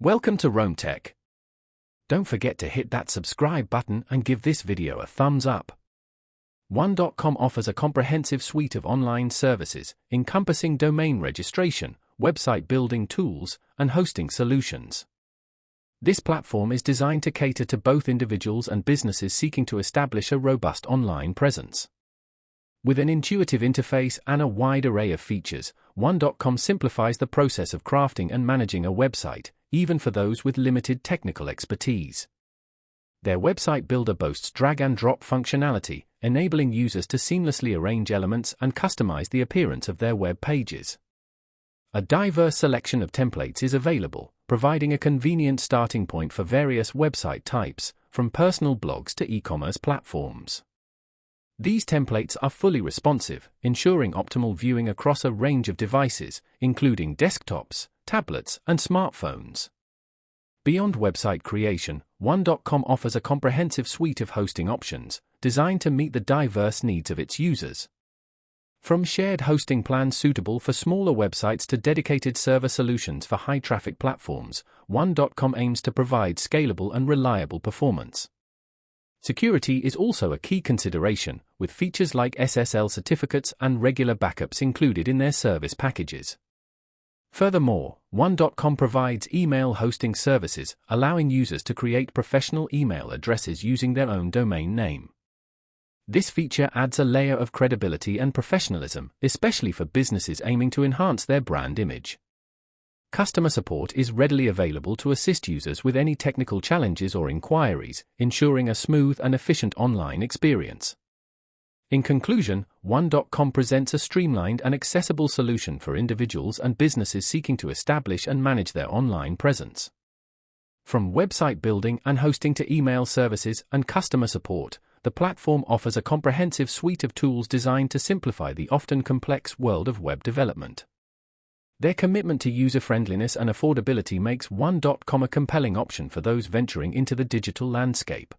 Welcome to Rome Tech. Don't forget to hit that subscribe button and give this video a thumbs up. One.com offers a comprehensive suite of online services encompassing domain registration, website building tools, and hosting solutions. This platform is designed to cater to both individuals and businesses seeking to establish a robust online presence. With an intuitive interface and a wide array of features, One.com simplifies the process of crafting and managing a website, even for those with limited technical expertise. Their website builder boasts drag-and-drop functionality, enabling users to seamlessly arrange elements and customize the appearance of their web pages. A diverse selection of templates is available, providing a convenient starting point for various website types, from personal blogs to e-commerce platforms. These templates are fully responsive, ensuring optimal viewing across a range of devices, including desktops, tablets, and smartphones. Beyond website creation, One.com offers a comprehensive suite of hosting options, designed to meet the diverse needs of its users. From shared hosting plans suitable for smaller websites to dedicated server solutions for high-traffic platforms, One.com aims to provide scalable and reliable performance. Security is also a key consideration, with features like SSL certificates and regular backups included in their service packages. Furthermore, One.com provides email hosting services, allowing users to create professional email addresses using their own domain name. This feature adds a layer of credibility and professionalism, especially for businesses aiming to enhance their brand image. Customer support is readily available to assist users with any technical challenges or inquiries, ensuring a smooth and efficient online experience. In conclusion, One.com presents a streamlined and accessible solution for individuals and businesses seeking to establish and manage their online presence. From website building and hosting to email services and customer support, the platform offers a comprehensive suite of tools designed to simplify the often complex world of web development. Their commitment to user-friendliness and affordability makes One.com a compelling option for those venturing into the digital landscape.